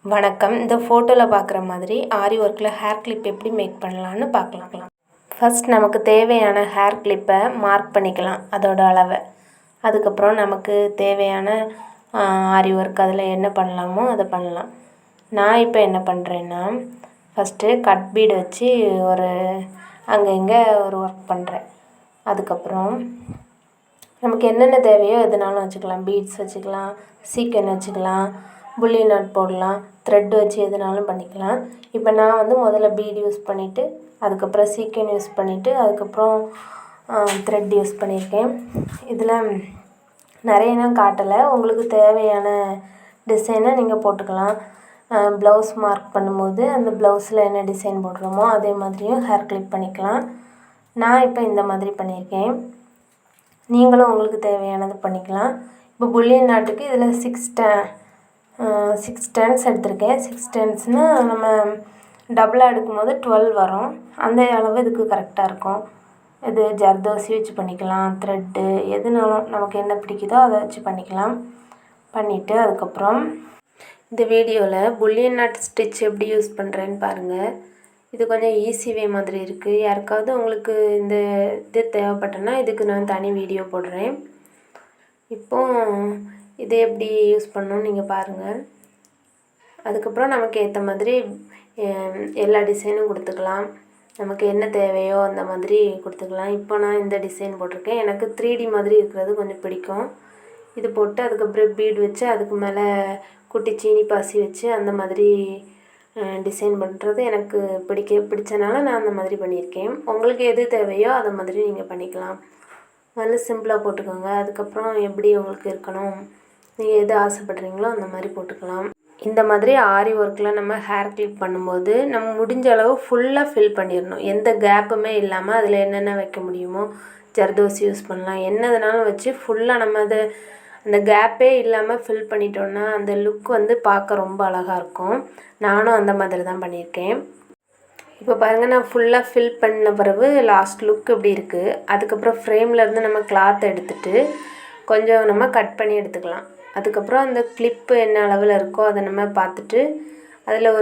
வணக்கம். இந்த ஃபோட்டோவில் பார்க்குற மாதிரி ஆரி ஒர்க்கில் ஹேர் கிளிப் எப்படி மேக் பண்ணலான்னு பார்க்கலாம். ஃபஸ்ட் நமக்கு தேவையான ஹேர் கிளிப்பை மார்க் பண்ணிக்கலாம், அதோட அளவை. அதுக்கப்புறம் நமக்கு தேவையான ஆரி ஒர்க் அதில் என்ன பண்ணலாமோ அதை பண்ணலாம். நான் இப்போ என்ன பண்ணுறேன்னா, ஃபஸ்ட்டு கட் பீடு வச்சு அங்கே இங்கே ஒரு ஒர்க் பண்ணுறேன். அதுக்கப்புறம் நமக்கு என்னென்ன தேவையோ எதுனாலும் வச்சுக்கலாம். பீட்ஸ் வச்சுக்கலாம், சீக்கன் வச்சுக்கலாம், புள்ளி நாட் போடலாம், த்ரெட் வச்சு எதுனாலும் பண்ணிக்கலாம். இப்போ நான் முதல்ல பீட் யூஸ் பண்ணிவிட்டு, அதுக்கப்புறம் சீக்கன் யூஸ் பண்ணிவிட்டு, அதுக்கப்புறம் த்ரெட் யூஸ் பண்ணியிருக்கேன். இதில் நிறையலாம் காட்டலை. உங்களுக்கு தேவையான டிசைனை நீங்கள் போட்டுக்கலாம். ப்ளவுஸ் மார்க் பண்ணும்போது அந்த ப்ளவுஸில் என்ன டிசைன் போடுறோமோ அதே மாதிரியும் ஹேர் கிளிப் பண்ணிக்கலாம். நான் இப்போ இந்த மாதிரி பண்ணியிருக்கேன். நீங்களும் உங்களுக்கு தேவையானது பண்ணிக்கலாம். இப்போ புல்லியன் நாட்டுக்கு இதில் 6 டர்ன்ஸ் எடுத்திருக்கேன். 6 டர்ன்ஸ்னால் நம்ம டபுளாக எடுக்கும்போது 12 வரும். அந்த அளவு இதுக்கு கரெக்டாக இருக்கும். இது ஜர்தோசி வச்சு பண்ணிக்கலாம், த்ரெட்டு எதுனாலும் நமக்கு என்ன பிடிக்குதோ அதை வச்சு பண்ணிக்கலாம். பண்ணிவிட்டு அதுக்கப்புறம் இந்த வீடியோவில் புல்லியன் நாட் ஸ்டிச் எப்படி யூஸ் பண்ணுறேன்னு பாருங்கள். இது கொஞ்சம் ஈஸி வே மாதிரி இருக்குது. யாருக்காவது உங்களுக்கு இந்த இது தேவைப்பட்டனா இதுக்கு நான் தனி வீடியோ போடுறேன். இப்போது இது எப்படி யூஸ் பண்ணணும்னு நீங்கள் பாருங்கள். அதுக்கப்புறம் நமக்கு ஏற்ற மாதிரி எல்லா டிசைனும் கொடுத்துக்கலாம். நமக்கு என்ன தேவையோ அந்த மாதிரி கொடுத்துக்கலாம். இப்போ நான் இந்த டிசைன் போட்டிருக்கேன். எனக்கு 3D மாதிரி இருக்கிறது கொஞ்சம் பிடிக்கும். இது போட்டு அதுக்கப்புறம் பீட் வச்சு அதுக்கு மேலே குட்டி சீனி பாசி வச்சு அந்த மாதிரி டிசைன் பண்ணுறது எனக்கு பிடிச்சனால நான் அந்த மாதிரி பண்ணியிருக்கேன். உங்களுக்கு எது தேவையோ அதை மாதிரி நீங்கள் பண்ணிக்கலாம். முதல்ல சிம்பிளாக போட்டுக்கோங்க. அதுக்கப்புறம் எப்படி உங்களுக்கு இருக்கணும், நீங்கள் எது ஆசைப்படுறீங்களோ அந்த மாதிரி போட்டுக்கலாம். இந்த மாதிரி ஆரி ஒர்க்கில் நம்ம ஹேர் கிளிப் பண்ணும்போது நம்ம முடிஞ்ச அளவு ஃபுல்லாக ஃபில் பண்ணிடணும். எந்த கேப்புமே இல்லாமல் அதில் என்னென்ன வைக்க முடியுமோ ஜர்தோசி யூஸ் பண்ணலாம், என்னதுனாலும் வச்சு ஃபுல்லாக நம்ம அந்த கேப்பே இல்லாமல் ஃபில் பண்ணிட்டோன்னா அந்த லுக் பார்க்க ரொம்ப அழகாக இருக்கும். நானும் அந்த மாதிரி தான் பண்ணியிருக்கேன். இப்போ பாருங்கள், நான் ஃபுல்லாக ஃபில் பண்ண பிறகு லாஸ்ட் லுக் இப்படி இருக்குது. அதுக்கப்புறம் ஃப்ரேம்லேருந்து நம்ம கிளாத் எடுத்துகிட்டு கொஞ்சம் நம்ம கட் பண்ணி எடுத்துக்கலாம். அதுக்கப்புறம் அந்த கிளிப்பு என்ன அளவில் இருக்கோ அதை நம்ம பார்த்துட்டு அதில்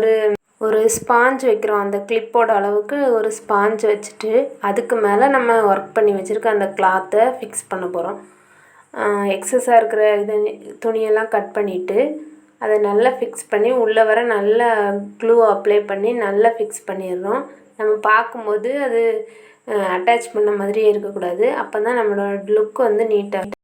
ஒரு ஸ்பாஞ்ச் வைக்கிறோம். அந்த கிளிப்போட அளவுக்கு ஒரு ஸ்பாஞ்ச் வச்சுட்டு அதுக்கு மேலே நம்ம ஒர்க் பண்ணி வச்சுருக்க அந்த கிளாத்தை ஃபிக்ஸ் பண்ண போகிறோம். எக்ஸஸாக இருக்கிற துணியெல்லாம் கட் பண்ணிவிட்டு அதை நல்லா ஃபிக்ஸ் பண்ணி உள்ளே வர நல்லா க்ளூ அப்ளை பண்ணி நல்லா ஃபிக்ஸ் பண்ணிடுறோம். நம்ம பார்க்கும்போது அது அட்டாச் பண்ண மாதிரியே இருக்கக்கூடாது. அப்போ தான் நம்மளோட லுக் நீட்டாக